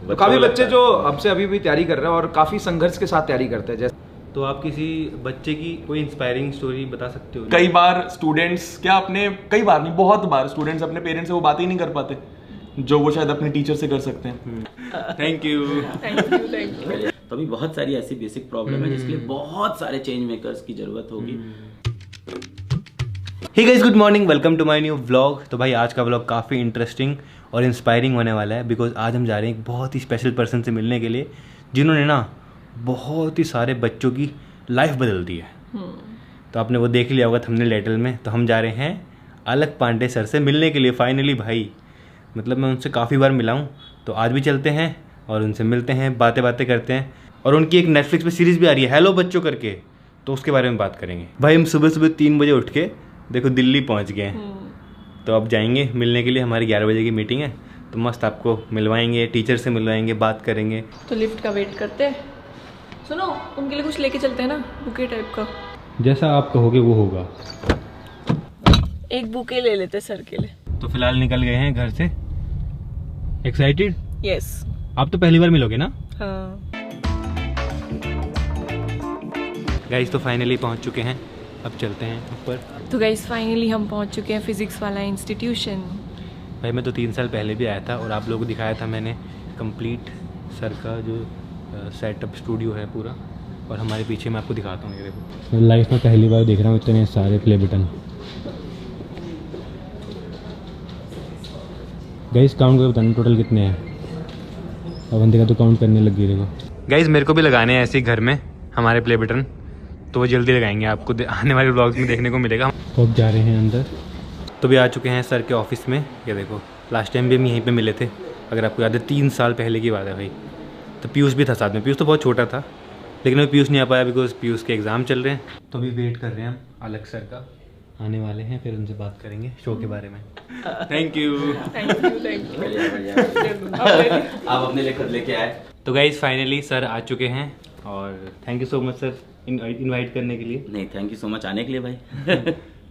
तो काफ़ी बच्चे जो हमसे अभी भी तैयारी कर रहे हैं और काफ़ी संघर्ष के साथ तैयारी करते हैं। जैसे तो आप किसी बच्चे की कोई इंस्पायरिंग स्टोरी बता सकते हो? कई बार स्टूडेंट्स कई बार नहीं, बहुत बार स्टूडेंट्स अपने पेरेंट्स से वो बातें ही नहीं कर पाते जो वो शायद अपने टीचर से कर सकते हैं। Thank you. तो अभी बहुत सारी ऐसी बेसिक प्रॉब्लम है जिसके लिए बहुत सारे चेंज मेकर्स की जरूरत होगी। Hey guys, good morning, welcome to my new vlog. तो भाई आज का व्लॉग काफ़ी इंटरेस्टिंग और इंस्पायरिंग होने वाला है, बिकॉज आज हम जा रहे हैं एक बहुत ही स्पेशल पर्सन से मिलने के लिए जिन्होंने ना बहुत ही सारे बच्चों की लाइफ बदल दी है। तो आपने वो देख लिया होगा थंबनेल टाइटल में। तो हम जा रहे हैं अलक पांडे सर से मिलने के लिए फाइनली। भाई मतलब मैं उनसे काफ़ी बार मिला हूँ, तो आज भी चलते हैं और उनसे मिलते हैं, बातें करते हैं। और उनकी एक नेटफ्लिक्स पे सीरीज़ भी आ रही है हेलो बच्चों करके, तो उसके बारे में बात करेंगे। भाई हम सुबह 3 बजे उठ के देखो दिल्ली पहुंच गए हैं। तो अब जाएंगे मिलने के लिए, हमारी 11 बजे की मीटिंग है। तो मस्त आपको मिलवाएंगे, टीचर से मिलवाएंगे, बात करेंगे। तो लिफ्ट का वेट करते हैं। सुनो, उनके लिए कुछ लेके चलते हैं ना, बुके टाइप का। जैसा आप कहोगे वो होगा। एक बुके ले लेते सर के लिए। तो फिलहाल निकल गए हैं घर से। एक्साइटेड? यस। आप तो पहली बार मिलोगे ना? हाँ। गाइस तो फाइनली पहुंच चुके हैं, अब चलते हैं ऊपर। तो गाइस फाइनली हम पहुंच चुके हैं फिजिक्स वाला इंस्टीट्यूशन। भाई मैं तो 3 साल पहले भी आया था और आप लोगों को दिखाया था मैंने कंप्लीट सर का जो सेटअप स्टूडियो है पूरा। और हमारे पीछे मैं आपको दिखाता हूँ, ये देखो। लाइफ में पहली बार देख रहा हूँ इतने सारे प्ले बटन। गाइस काउंट करके बताना टोटल कितने हैं। अवंतिका तो काउंट करने लग गई। देखो गाइस मेरे को भी लगाने हैं ऐसे ही घर में हमारे प्ले बटन, तो वो जल्दी लगाएंगे, आपको आने वाले व्लॉग्स में देखने को मिलेगा। तो अब जा रहे हैं अंदर। तो भी आ चुके हैं सर के ऑफिस में। ये देखो लास्ट टाइम भी हम यहीं पे मिले थे, अगर आपको याद है 3 साल पहले की बात है भाई। तो पीयूष भी था साथ में। पीयूष तो बहुत छोटा था, लेकिन अभी पीयूष नहीं आ पाया बिकॉज पीयूष के एग्ज़ाम चल रहे हैं। तो अभी वेट कर रहे हैं हम, अलग सर का आने वाले हैं, फिर उनसे बात करेंगे शो के बारे में। Thank you. आप अपने लिए खुद लेके आए। तो गाइज फाइनली सर आ चुके हैं और thank you so much sir invite करने के लिए। नहीं, थैंक यू सो मच आने के लिए भाई।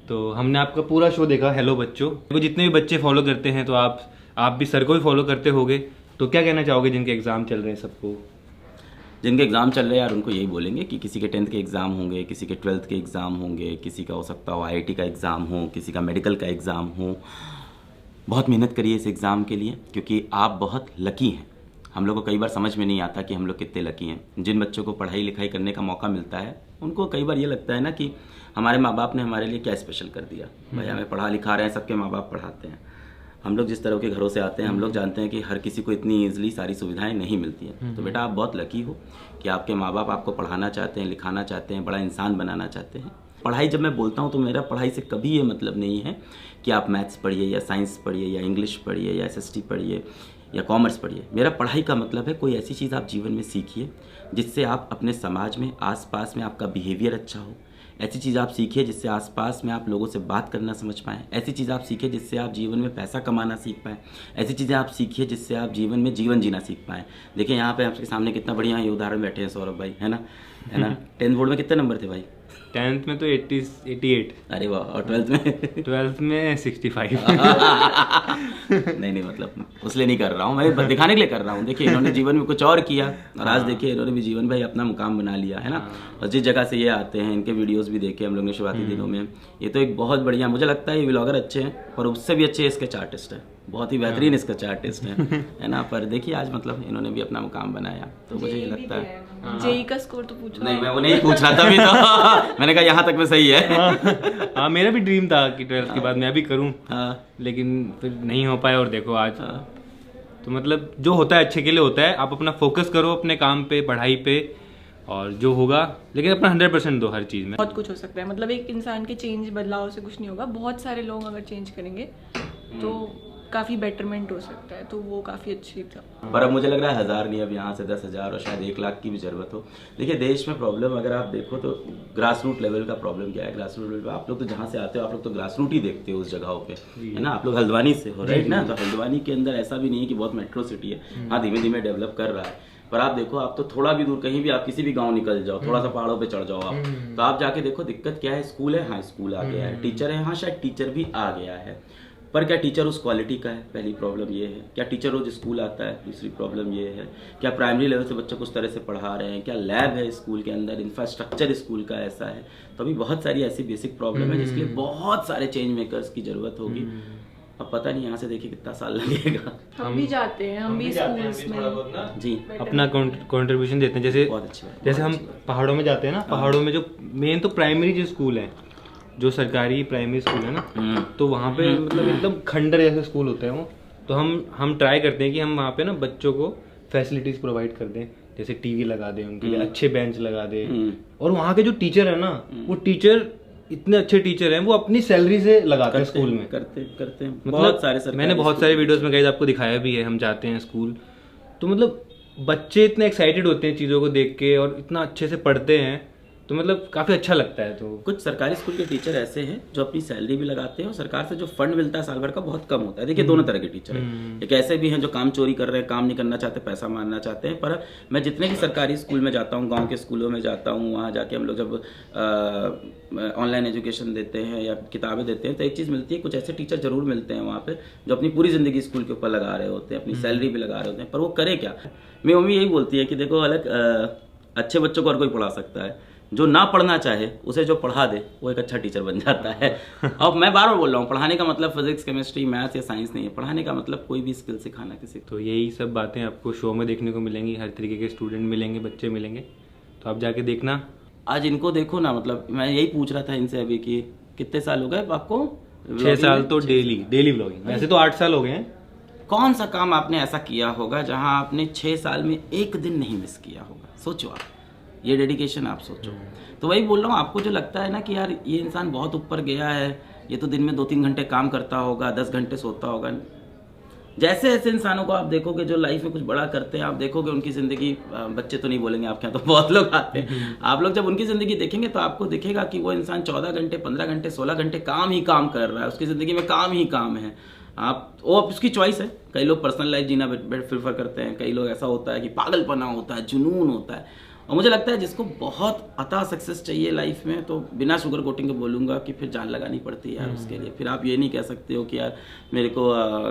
तो हमने आपका पूरा शो देखा हेलो बच्चों को। जितने भी बच्चे फॉलो करते हैं तो आप भी सर को भी फॉलो करते होगे, तो क्या कहना चाहोगे जिनके एग्ज़ाम चल रहे हैं सबको? जिनके एग्ज़ाम चल रहे हैं यार, उनको यही बोलेंगे कि किसी के 10th के एग्ज़ाम होंगे, किसी के 12th के एग्ज़ाम होंगे, किसी का हो सकता हो IIT का एग्ज़ाम हो, किसी का मेडिकल का एग्ज़ाम हो। बहुत मेहनत करिए इस एग्ज़ाम के लिए, क्योंकि आप बहुत लकी हैं। हम लोग को कई बार समझ में नहीं आता कि हम लोग कितने लकी हैं। जिन बच्चों को पढ़ाई लिखाई करने का मौका मिलता है, उनको कई बार ये लगता है ना कि हमारे माँ बाप ने हमारे लिए क्या स्पेशल कर दिया। भाई हमें पढ़ा लिखा रहे हैं, सबके माँ बाप पढ़ाते हैं। हम लोग जिस तरह के घरों से आते हैं, हम लोग जानते हैं कि हर किसी को इतनी ईजिली सारी सुविधाएं नहीं मिलती हैं। तो बेटा आप बहुत लकी हो कि आपके माँ बाप आपको पढ़ाना चाहते हैं, लिखाना चाहते हैं, बड़ा इंसान बनाना चाहते हैं। पढ़ाई जब मैं बोलता हूँ तो मेरा पढ़ाई से कभी ये मतलब नहीं है कि आप मैथ्स पढ़िए या साइंस पढ़िए या इंग्लिश पढ़िए या SST पढ़िए या कॉमर्स पढ़िए। मेरा पढ़ाई का मतलब है कोई ऐसी चीज़ आप जीवन में सीखिए जिससे आप अपने समाज में आसपास में आपका बिहेवियर अच्छा हो। ऐसी चीज़ आप सीखिए जिससे आसपास में आप लोगों से बात करना समझ पाएँ। ऐसी चीज़ आप सीखिए जिससे आप जीवन में पैसा कमाना सीख पाएँ। ऐसी चीज़ें आप सीखिए जिससे आप जीवन में जीवन जीना सीख पाएँ। देखिए यहाँ पे आपके सामने कितना बढ़िया ये उदाहरण बैठे हैं सौरभ भाई, है ना? 10th बोर्ड में कितने नंबर थे भाई? 10th में तो 88। अरे वाह। और 12th में? 12th में 65। नहीं मतलब उसलिए नहीं कर रहा हूँ, मैं दिखाने के लिए कर रहा हूँ। देखिए इन्होंने जीवन में कुछ और किया और आज देखिए इन्होंने भी जीवन भाई अपना मुकाम बना लिया, है ना? और जिस जगह से ये आते हैं, इनके वीडियोस भी देखे हम लोग ने शुरुआती दिनों में। ये तो एक बहुत बढ़िया, मुझे लगता है ये व्लॉगर अच्छे हैं और उससे भी अच्छे स्केच आर्टिस्ट है, बहुत ही बेहतरीन स्केच आर्टिस्ट है ना? पर देखिए आज मतलब इन्होंने भी अपना मुकाम बनाया, तो मुझे ये लगता है। जेई का स्कोर तो पूछो। नहीं, मैं वो नहीं पूछ रहा था अभी तो। मैंने कहा यहाँ तक में सही है। हाँ मेरा भी ड्रीम था कि 12th के बाद मैं भी करूँ, लेकिन फिर नहीं हो पाया। और देखो आज तो मतलब जो होता है अच्छे के लिए होता है। आप अपना फोकस करो अपने काम पे, पढ़ाई पे, और जो होगा, लेकिन अपना 100% दो हर चीज़ में। बहुत कुछ हो सकता है, मतलब एक इंसान के चेंज बदलाव से कुछ नहीं होगा। बहुत सारे लोग अगर चेंज करेंगे तो काफ़ी बेटरमेंट हो सकता है, तो वो काफ़ी अच्छी था। पर अब मुझे लग रहा है 1000 नहीं, अब यहाँ से 10,000 और शायद 1 लाख की भी जरूरत हो। देखिए देश में प्रॉब्लम अगर आप देखो तो ग्रास रूट लेवल का प्रॉब्लम क्या है। ग्रास रूट लेवल पे आप लोग तो जहाँ से आते हो, आप लोग तो ग्रास रूट ही देखते हो उस जगहों पे, है ना? आप लोग हल्द्वानी से हो, राइट ना? तो हल्द्वानी के अंदर ऐसा भी नहीं है कि बहुत मेट्रो सिटी है। हाँ धीमे धीमे डेवलप कर रहा है, पर आप देखो आप तो थोड़ा भी दूर कहीं भी आप किसी भी गांव निकल जाओ, थोड़ा सा पहाड़ों पे चढ़ जाओ आप, तो आप जाके देखो दिक्कत क्या है। स्कूल है, हाँ स्कूल आ गया है। टीचर है, हाँ शायद टीचर भी आ गया है, पर क्या टीचर उस क्वालिटी का है, पहली प्रॉब्लम ये है। क्या टीचर रोज स्कूल आता है, दूसरी प्रॉब्लम ये है। क्या प्राइमरी लेवल से बच्चों को उस तरह से पढ़ा रहे हैं, क्या लैब है स्कूल के अंदर, इंफ्रास्ट्रक्चर स्कूल का ऐसा है। तो अभी बहुत सारी ऐसी बेसिक प्रॉब्लम है जिसके लिए बहुत सारे चेंज मेकर्स की जरूरत होगी। अब पता नहीं यहाँ से देखिए कितना साल लगेगा। हम भी जाते हैं, हम भी स्कूल्स में जी अपना कंट्रीब्यूशन देते हैं। जैसे बहुत अच्छी बात, जैसे हम पहाड़ों में जाते हैं ना, पहाड़ों में जो मेन तो प्राइमरी जो स्कूल है, जो सरकारी प्राइमरी स्कूल है ना, तो वहाँ पे मतलब एकदम खंडर जैसे स्कूल होते हैं वो। तो हम ट्राई करते हैं कि हम वहाँ पे ना बच्चों को फैसिलिटीज प्रोवाइड कर दें, जैसे टीवी लगा दें उनके लिए, अच्छे बेंच लगा दें। और वहाँ के जो टीचर है ना, वो टीचर इतने अच्छे टीचर हैं, वो अपनी सैलरी से लगाते हैं स्कूल में। करते हैं मतलब बहुत सारे मैंने बहुत सारे वीडियोस में गाइस आपको दिखाया भी है, हम जाते हैं स्कूल तो मतलब बच्चे इतने एक्साइटेड होते हैं चीज़ों को देख के और इतना अच्छे से पढ़ते हैं, तो मतलब काफ़ी अच्छा लगता है। तो कुछ सरकारी स्कूल के टीचर ऐसे हैं जो अपनी सैलरी भी लगाते हैं और सरकार से जो फंड मिलता है साल भर का बहुत कम होता है। देखिए दोनों तरह के टीचर हैं, एक ऐसे भी हैं जो काम चोरी कर रहे हैं, काम नहीं करना चाहते, पैसा मारना चाहते हैं। पर मैं जितने भी सरकारी स्कूल में जाता हूँ, गांव के स्कूलों में जाता हूँ, वहाँ जाके हम लोग जब ऑनलाइन एजुकेशन देते हैं या किताबें देते हैं तो एक चीज़ मिलती है, कुछ ऐसे टीचर जरूर मिलते हैं वहाँ पे जो अपनी पूरी ज़िंदगी स्कूल के ऊपर लगा रहे होते हैं, अपनी सैलरी भी लगा रहे होते हैं। पर वो करे क्या? मेरी मम्मी यही बोलती है कि देखो अलग अच्छे बच्चों को और कोई पढ़ा सकता है, जो ना पढ़ना चाहे उसे जो पढ़ा दे वो एक अच्छा टीचर बन जाता है। अब मैं बार बार बोल रहा हूँ, पढ़ाने का मतलब फिजिक्स, केमिस्ट्री, मैथ्स या साइंस नहीं है। पढ़ाने का मतलब कोई भी स्किल सिखाना किसी को। तो यही सब बातें आपको शो में देखने को मिलेंगी, हर तरीके के स्टूडेंट मिलेंगे, बच्चे मिलेंगे, तो आप जाके देखना। आज इनको देखो ना, मतलब मैं यही पूछ रहा था इनसे अभी कि कितने साल हो गए आपको? 6 साल तो डेली व्लॉगिंग, वैसे तो 8 साल हो गए हैं। कौन सा काम आपने ऐसा किया होगा जहां आपने 6 साल में एक दिन नहीं मिस किया होगा? सोचो आप, ये डेडिकेशन आप सोचो। तो वही बोल रहा हूँ, आपको जो लगता है ना कि यार ये इंसान बहुत ऊपर गया है, ये तो दिन में 2-3 घंटे काम करता होगा, 10 घंटे सोता होगा, जैसे ऐसे इंसानों को आप देखोगे जो लाइफ में कुछ बड़ा करते हैं, आप देखोगे उनकी ज़िंदगी, बच्चे तो नहीं बोलेंगे आपके यहाँ तो बहुत लोग आते हैं, आप लोग जब उनकी ज़िंदगी देखेंगे तो आपको दिखेगा कि वो इंसान 14 घंटे, 15 घंटे, 16 घंटे काम ही काम कर रहा है, उसकी ज़िंदगी में काम ही काम है। वो उसकी चॉइस है। कई लोग पर्सनल लाइफ जीना प्रेफर करते हैं, कई लोग ऐसा होता है कि पागलपना होता है, जुनून होता है। और मुझे लगता है जिसको बहुत अता सक्सेस चाहिए लाइफ में, तो बिना शुगर कोटिंग के बोलूँगा कि फिर जान लगानी पड़ती है यार उसके लिए। फिर आप ये नहीं कह सकते हो कि यार मेरे को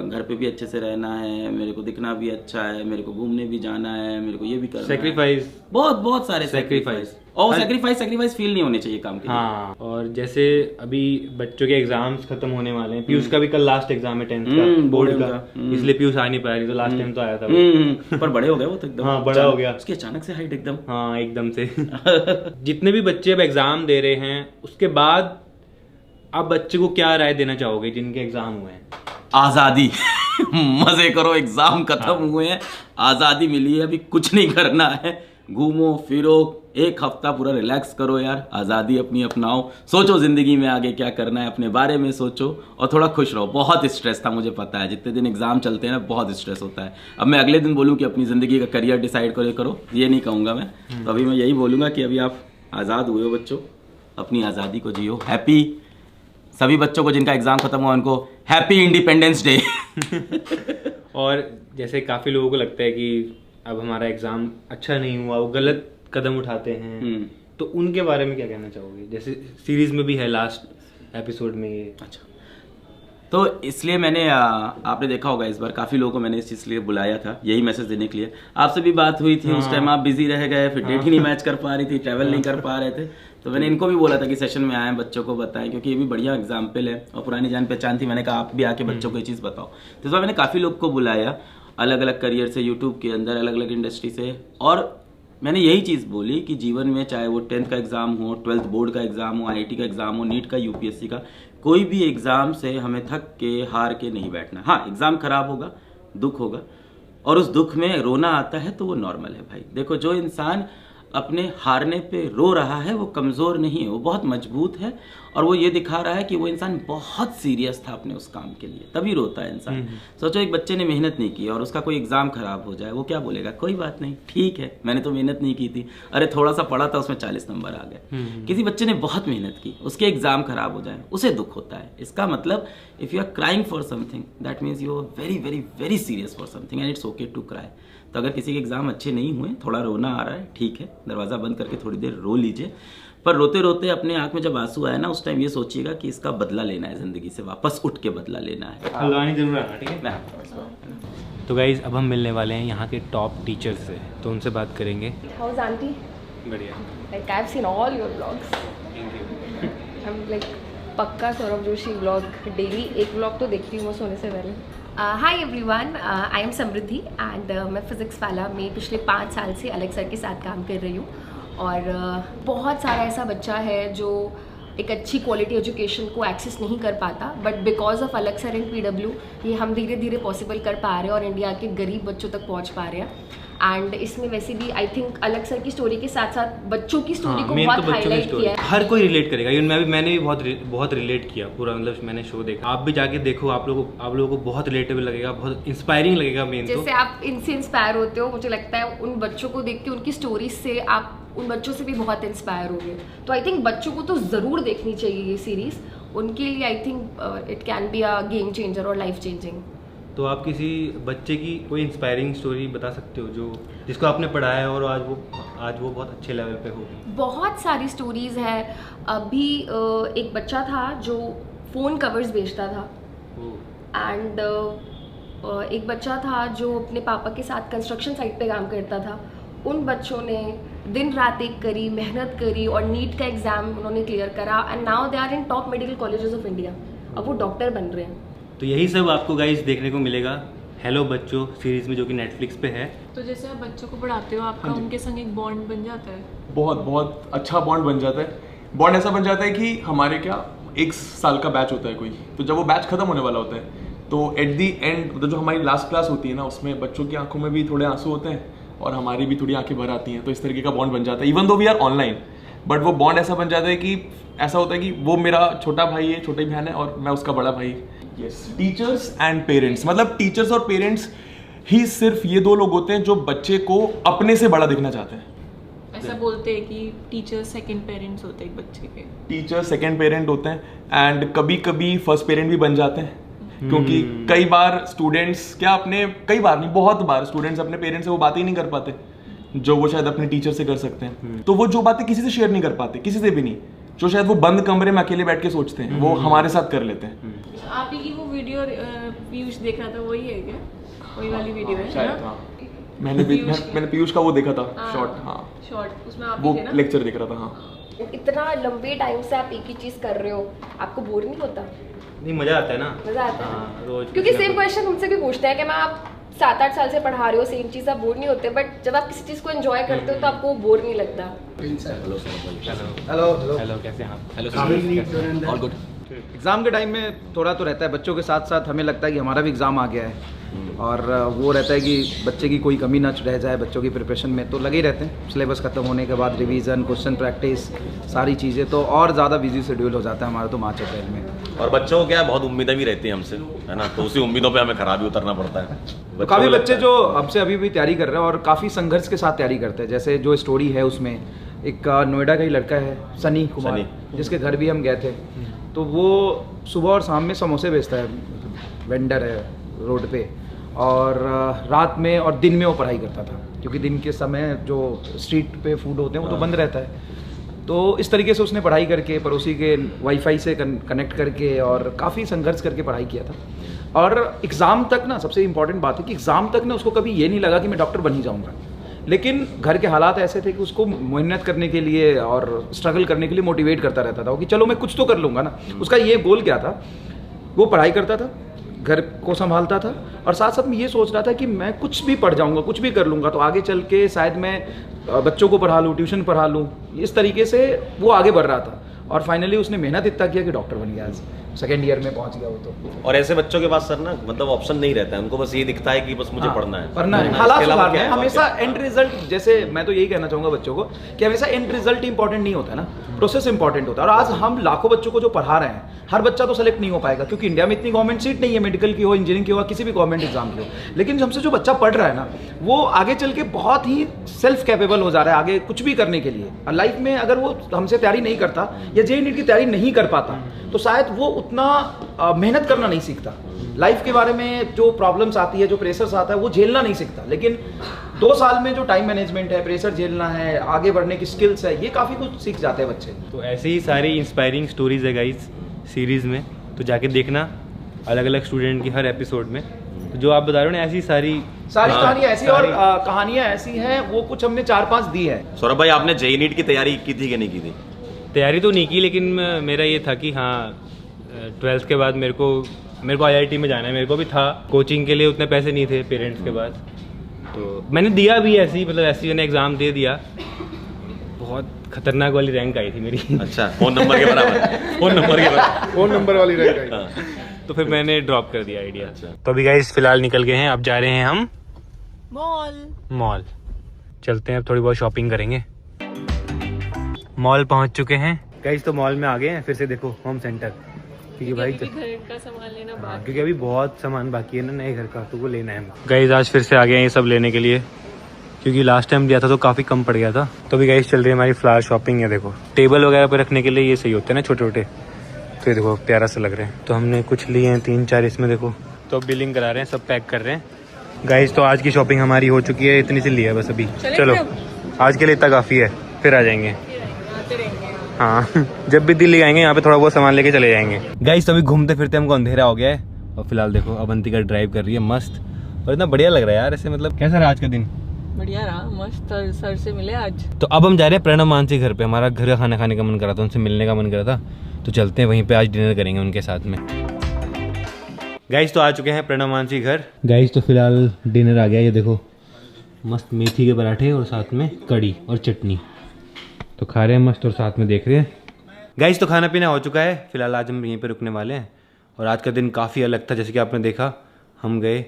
घर पे भी अच्छे से रहना है, मेरे को दिखना भी अच्छा है, मेरे को घूमने भी जाना है, मेरे को ये भी करना सेक्रीफाइस है। बहुत सारे सेक्रीफाइस, और सेक्रीफाइस फील नहीं होने चाहिए काम के लिए। हाँ, और जैसे अभी बच्चों के एग्जाम्स खत्म होने वाले हैं, पीयूष का भी कल लास्ट एग्जाम है 10th का, बोर्ड का, इसलिए पीयूष आ नहीं पाया, नहीं तो लास्ट टाइम तो आया था। पर बड़े हो गए वो तो एकदम। हाँ, बड़ा हो गया, उसकी अचानक से हाइट एकदम। हाँ, एकदम से। जितने भी बच्चे अब एग्जाम दे रहे हैं, उसके बाद आप बच्चे को क्या राय देना चाहोगे जिनके एग्जाम हुए हैं? आजादी। मजे करो, एग्जाम खत्म हुए हैं, आजादी मिली है, अभी कुछ नहीं करना है, घूमो फिरो, एक हफ्ता पूरा रिलैक्स करो यार, आज़ादी अपनी अपनाओ, सोचो ज़िंदगी में आगे क्या करना है, अपने बारे में सोचो और थोड़ा खुश रहो। बहुत स्ट्रेस था, मुझे पता है, जितने दिन एग्जाम चलते हैं ना बहुत स्ट्रेस होता है। अब मैं अगले दिन बोलूँ कि अपनी ज़िंदगी का करियर डिसाइड करो, ये नहीं कहूँगा मैं। तो अभी मैं यही बोलूँगा कि अभी आप आज़ाद हुए हो बच्चों, अपनी आज़ादी को जियो। हैप्पी सभी बच्चों को जिनका एग्ज़ाम खत्म हुआ उनको हैप्पी इंडिपेंडेंस डे। और जैसे काफ़ी लोगों को लगता है कि अब हमारा एग्ज़ाम अच्छा नहीं हुआ, वो गलत कदम उठाते हैं, तो उनके बारे में क्या कहना चाहोगे? जैसे सीरीज में भी है लास्ट एपिसोड में ये। अच्छा, तो इसलिए मैंने आपने देखा होगा इस बार काफ़ी लोगों को मैंने इस चीज़ के लिए बुलाया था, यही मैसेज देने के लिए। आपसे भी बात हुई थी, उस टाइम आप बिजी रह गए, फिर डेट ही नहीं मैच कर पा रही थी, ट्रैवल नहीं कर पा रहे थे, तो मैंने इनको भी बोला था कि सेशन में आएँ, बच्चों को बताएं, क्योंकि ये भी बढ़िया एग्जाम्पल है और पुरानी जान पहचान थी। मैंने कहा आप भी आके बच्चों को ये चीज़ बताओ, तो इस बार मैंने काफ़ी लोग को बुलाया, अलग अलग करियर से, यूट्यूब के अंदर अलग अलग इंडस्ट्री से, और मैंने यही चीज़ बोली कि जीवन में चाहे वो 10th का एग्ज़ाम हो, 12th बोर्ड का एग्ज़ाम हो, IIT का एग्ज़ाम हो, नीट का, UPSC का, कोई भी एग्ज़ाम से हमें थक के हार के नहीं बैठना। हाँ, एग्ज़ाम खराब होगा, दुख होगा, और उस दुख में रोना आता है तो वो नॉर्मल है भाई। देखो, जो इंसान अपने हारने पे रो रहा है वो कमज़ोर नहीं है, वो बहुत मजबूत है, और वो ये दिखा रहा है कि वो इंसान बहुत सीरियस था अपने उस काम के लिए, तभी रोता है इंसान। सोचो एक बच्चे ने मेहनत नहीं की और उसका कोई एग्ज़ाम खराब हो जाए, वो क्या बोलेगा? कोई बात नहीं, ठीक है, मैंने तो मेहनत नहीं की थी, अरे थोड़ा सा पढ़ा था उसमें 40 नंबर आ गए। किसी बच्चे ने बहुत मेहनत की, उसके एग्ज़ाम खराब हो जाए, उसे दुख होता है। इसका मतलब if you are crying for something that means you are very very very serious for something and it's okay to cry. तो अगर किसी के एग्ज़ाम अच्छे नहीं हुए, थोड़ा रोना आ रहा है, ठीक है, दरवाज़ा बंद करके थोड़ी देर रो लीजिए, पर रोते रोते अपने आँख में जब आंसू आए ना, उस टाइम ये सोचिएगा कि इसका बदला लेना है, ज़िंदगी से वापस उठ के बदला लेना है। हल्द्वानी जरूर आना, ठीक है। तो गाइज अब हम मिलने वाले हैं यहाँ के टॉप टीचर से, तो उनसे बात करेंगे। How's auntie? बढ़िया, Like I've seen all your vlogs. Thank you. I'm like पक्का सौरभ जोशी व्लॉग डेली एक व्लॉग तो देखती हूँ मैं सोने से पहले। Hi everyone, I am Samriddhi and मैं फिज़िक्स वाला में पिछले 5 साल से अलग सर के साथ काम कर रही हूँ। और बहुत सारा ऐसा बच्चा है जो एक अच्छी क्वालिटी एजुकेशन को एक्सेस नहीं कर पाता, बट बिकॉज ऑफ अलग सर एंड PW ये हम धीरे धीरे पॉसिबल कर पा रहे हैं और इंडिया के गरीब बच्चों तक पहुँच पा रहे हैं। एंड इसमें वैसे भी आई थिंक अलग सर की स्टोरी के साथ साथ बच्चों की स्टोरी को बहुत हाईलाइट किया है। हर कोई रिलेट करेगा, इवन मैंने भी बहुत रिलेट किया पूरा, मतलब मैंने शो देखा। आप भी जाके देखो, आप लोगों को बहुत रिलेटेबल लगेगा, बहुत इंस्पायरिंग लगेगा। मेन जैसे आप इनसे इंस्पायर होते हो, मुझे लगता है उन बच्चों को देख के उनकी स्टोरीज से आप उन बच्चों से भी बहुत इंस्पायर हो गए। तो आई थिंक बच्चों को तो ज़रूर देखनी चाहिए ये सीरीज़, उनके लिए I think it can be a game changer और लाइफ चेंजिंग। तो आप किसी बच्चे की कोई इंस्पायरिंग स्टोरी बता सकते हो जो जिसको आपने पढ़ाया है और आज वो बहुत अच्छे लेवल पे हो? बहुत सारी स्टोरीज़ है। अभी एक बच्चा था जो फ़ोन कवर्स बेचता था, एंड एक बच्चा था जो अपने पापा के साथ कंस्ट्रक्शन साइट पे काम करता था। उन बच्चों ने दिन रात एक करी, मेहनत करी और नीट का एग्ज़ाम उन्होंने क्लियर करा and now they are in top medical colleges of India. अब वो डॉक्टर बन रहे हैं। तो यही सब आपको गाइस देखने को मिलेगा हेलो बच्चों सीरीज में, जो कि नेटफ्लिक्स पे है। तो जैसे आप बच्चों को पढ़ाते हो, आपका उनके संग एक बॉन्ड बन जाता है? बहुत बहुत अच्छा बॉन्ड बन जाता है। बॉन्ड ऐसा बन जाता है कि हमारे क्या 1 साल का बैच होता है कोई, तो जब वो बैच खत्म होने वाला होता है तो एट दी एंड मतलब जो हमारी लास्ट क्लास होती है ना, उसमें बच्चों की आंखों में भी थोड़े आंसू होते हैं और हमारी भी थोड़ी आंखें भर आती हैं। तो इस तरीके का बॉन्ड बन जाता है, even though we are online, but वो बॉन्ड ऐसा बन जाता है कि ऐसा होता है कि वो मेरा छोटा भाई है, छोटी बहन है और मैं उसका बड़ा भाई। यस, टीचर्स एंड पेरेंट्स, मतलब टीचर्स और पेरेंट्स ही सिर्फ ये 2 लोग होते हैं जो बच्चे को अपने से बड़ा दिखना चाहते हैं। ऐसा बोलते हैं कि टीचर सेकंड पेरेंट्स होते हैं एक बच्चे के। टीचर सेकंड पेरेंट होते हैं एंड कभी कभी फर्स्ट पेरेंट भी बन जाते हैं, क्योंकि कई बार स्टूडेंट्स कई बार नहीं, बहुत बार स्टूडेंट्स अपने पेरेंट्स से वो बातें ही नहीं कर पाते जो वो शायद अपने टीचर से कर सकते हैं। तो वो जो बातें किसी से शेयर नहीं कर पाते, किसी से भी नहीं, जो शायद वो बंद कमरे में अकेले बैठ के सोचते हैं, वो हमारे साथ कर लेते हैं। आप ही की वो वीडियो पीयूष देख रहा था, वही है क्या? वही वाली वीडियो है शायद, ना? हाँ। मैंने पीयूष का वो देखा था शॉर्ट, हाँ शॉर्ट, उसमें आप वो ही थे ना? लेक्चर देख रहा था। हाँ, इतना लंबे टाइम से आप एक ही चीज़ कर रहे हो, आपको बोर नहीं होता? नहीं, मजा आता है ना, मजा आता है। हाँ, रोज क्योंकि कुछ ना सेम कुछ। क्वेश्चन उनसे भी पूछते हैं कि मैं आप 7-8 साल से पढ़ा रहे हो सेम चीज़, आप बोर नहीं होते? बट जब आप किसी चीज़ को एंजॉय करते हो तो आपको बोर नहीं लगता। हेलो, कैसे हैं आप? Hello, all good. एग्ज़ाम के टाइम में थोड़ा तो रहता है, बच्चों के साथ साथ हमें लगता है कि हमारा भी एग्ज़ाम आ गया है और वो रहता है कि बच्चे की कोई कमी ना रह जाए बच्चों की प्रिपरेशन में, तो लगे ही रहते हैं। सिलेबस खत्म होने के बाद रिवीजन, क्वेश्चन प्रैक्टिस, सारी चीज़ें, तो और ज़्यादा बिजी शेड्यूल हो जाता है हमारा तो मार्च अप्रैल में। और बच्चों को क्या है, बहुत उम्मीदें भी रहती हैं हमसे, है ना, तो उसी उम्मीदों पे हमें खराब भी उतरना पड़ता है। तो काफ़ी बच्चे जो हमसे अभी भी तैयारी कर रहे हैं और काफ़ी संघर्ष के साथ तैयारी करते हैं। जैसे जो स्टोरी है उसमें एक नोएडा का ही लड़का है सनी कुमार, जिसके घर भी हम गए थे, तो वो सुबह और शाम में समोसे बेचता है, वेंडर है रोड पे, और रात में और दिन में वो पढ़ाई करता था, क्योंकि दिन के समय जो स्ट्रीट पे फूड होते हैं वो तो बंद रहता है। तो इस तरीके से उसने पढ़ाई करके पड़ोसी के वाईफाई से कनेक्ट करके और काफ़ी संघर्ष करके पढ़ाई किया था। और एग्ज़ाम तक ना, सबसे इम्पॉर्टेंट बात है कि एग्ज़ाम तक ना उसको कभी ये नहीं लगा कि मैं डॉक्टर बन ही जाऊँगा, लेकिन घर के हालात ऐसे थे कि उसको मेहनत करने के लिए और स्ट्रगल करने के लिए मोटिवेट करता रहता था कि चलो मैं कुछ तो कर लूँगा ना। उसका ये गोल क्या था, वो पढ़ाई करता था, घर को संभालता था और साथ साथ में ये सोच रहा था कि मैं कुछ भी पढ़ जाऊंगा, कुछ भी कर लूँगा तो आगे चल के शायद मैं बच्चों को पढ़ा लूँ, ट्यूशन पढ़ा लूँ। इस तरीके से वो आगे बढ़ रहा था और फाइनली उसने मेहनत इतना किया कि डॉक्टर बन गया, आज 2nd ईयर में पहुंच गया वो तो। और ऐसे बच्चों के पास सर ना, मतलब ऑप्शन नहीं रहता है, उनको बस ये दिखता है कि बस मुझे पढ़ना है, हालात सुधारने हैं। हमेशा एंड रिजल्ट, जैसे मैं तो यही कहना चाहूँगा बच्चों को कि हमेशा एंड रिजल्ट इंपॉर्टेंट नहीं होता है ना, प्रोसेस इंपॉर्टेंट होता है। और आज हम लाखों बच्चों को जो पढ़ा रहे हैं, हर बच्चा तो सेलेक्ट नहीं हो पाएगा क्योंकि इंडिया में इतनी गवर्नमेंट सीट नहीं है, मेडिकल की हो, इंजीनियरिंग की हो, किसी भी गवर्नमेंट एग्जाम की हो। लेकिन हमसे जो बच्चा पढ़ रहा है ना, वो आगे चल के बहुत ही सेल्फ कैपेबल हो जा रहा है आगे कुछ भी करने के लिए। और लाइफ में अगर वो हमसे तैयारी नहीं करता या जेईई नीट की तैयारी नहीं कर पाता तो शायद वो उतना मेहनत करना नहीं सीखता। लाइफ के बारे में जो प्रॉब्लम्स आती है, जो प्रेशर्स आता है, वो झेलना नहीं सीखता। लेकिन 2 साल में जो टाइम मैनेजमेंट है, प्रेशर झेलना है, आगे बढ़ने की स्किल्स है, ये काफ़ी कुछ सीख जाते हैं बच्चे। तो ऐसे ही सारी इंस्पायरिंग स्टोरीज है गाइस सीरीज़ में, तो जाके देखना अलग अलग स्टूडेंट की हर एपिसोड में। तो जो आप बता रहे हो ना ऐसी सारी कहानियाँ ऐसी और कहानियाँ ऐसी हैं, वो कुछ हमने 4-5 दी है। सौरभ भाई आपने जेईई नीट की तैयारी की थी कि नहीं की थी? तैयारी तो नहीं की, लेकिन मेरा ये था कि हाँ 12th के बाद मेरे को IIT में जाना है। मेरे को भी था, कोचिंग के लिए उतने पैसे नहीं थे पेरेंट्स के पास, तो मैंने दिया भी ऐसे ही, मतलब ऐसे ही मैंने एग्ज़ाम दे दिया। बहुत खतरनाक वाली रैंक आई थी मेरी। अच्छा, फोन नंबर के बराबर। फोन नंबर वाली रैंक आई। हाँ। तो फिर मैंने ड्रॉप कर दिया आइडिया। तो अभी गाइस फिलहाल निकल गए हैं, अब जा रहे हैं हम मॉल। चलते हैं, अब थोड़ी बहुत शॉपिंग करेंगे। मॉल पहुंच चुके हैं गाइस, तो मॉल में आ गए हैं फिर से। देखो होम सेंटर, क्योंकि भाई घर का सामान लेना बाकी, क्योंकि अभी बहुत सामान बाकी है ना नए घर का, तो वो लेना है गाइस। आज फिर से आ गए हैं ये सब लेने के लिए, क्योंकि लास्ट टाइम लिया था तो काफ़ी कम पड़ गया था। तो अभी गाइस चल रही है हमारी फ्लावर शॉपिंग है। देखो टेबल वगैरह पे रखने के लिए ये सही होते हैं ना छोटे छोटे, तो ये देखो प्यारा सा लग रहे हैं। तो हमने कुछ लिए हैं 3-4 इसमें, देखो। तो बिलिंग करा रहे हैं, सब पैक कर रहे हैं गाइस। तो आज की शॉपिंग हमारी हो चुकी है, इतनी सी ली है बस अभी। चलो आज के लिए इतना काफ़ी है, फिर आ जाएंगे। हाँ जब भी दिल्ली आएंगे यहाँ पे थोड़ा बहुत सामान लेके चले जाएंगे गाइस। तो अभी घूमते फिरते हमको अंधेरा हो गया है, और फिलहाल देखो अवंतिका ड्राइव कर रही है मस्त, और इतना बढ़िया लग रहा है यार ऐसे। मतलब कैसा रहा आज का दिन? बढ़िया रहा, मस्त। सर से मिले आज। तो अब हम जा रहे हैं प्रणव मानसी घर पे। हमारा घर का खाना खाने का मन करा था, उनसे मिलने का मन करा था, तो चलते हैं वहीं पे, आज डिनर करेंगे उनके साथ में। गाइस तो आ चुके हैं प्रणव मानसी घर गाइस। तो फिलहाल डिनर आ गया, ये देखो मस्त मेथी के पराठे और साथ में कड़ी और चटनी, तो खा रहे हैं मस्त और साथ में देख रहे हैं गाइस। तो खाना पीना हो चुका है, फिलहाल आज हम यहीं पे रुकने वाले हैं। और आज का दिन काफ़ी अलग था, जैसे कि आपने देखा हम गए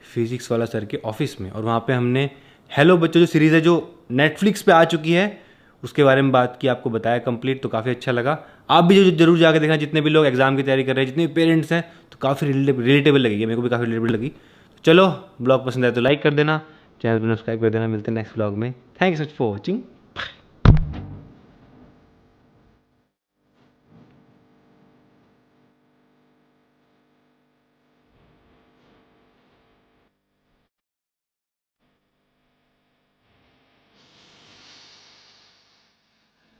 फिजिक्स वाला सर के ऑफिस में, और वहाँ पे हमने हेलो बच्चों जो सीरीज़ है जो नेटफ्लिक्स पे आ चुकी है उसके बारे में बात की, आपको बताया कंप्लीट। तो काफ़ी अच्छा लगा, आप भी जो जरूर जाकर देखना, जितने भी लोग एग्जाम की तैयारी कर रहे हैं, जितने भी पेरेंट्स हैं, तो काफ़ी रिलेटेबल लगेगी, मेरे को भी काफ़ी रिलेटेबल लगी। चलो ब्लॉग पसंद आए तो लाइक कर देना, चैनल पर सब्सक्राइब कर देना। मिलते हैं नेक्स्ट ब्लॉग में। Thank you so much for watching.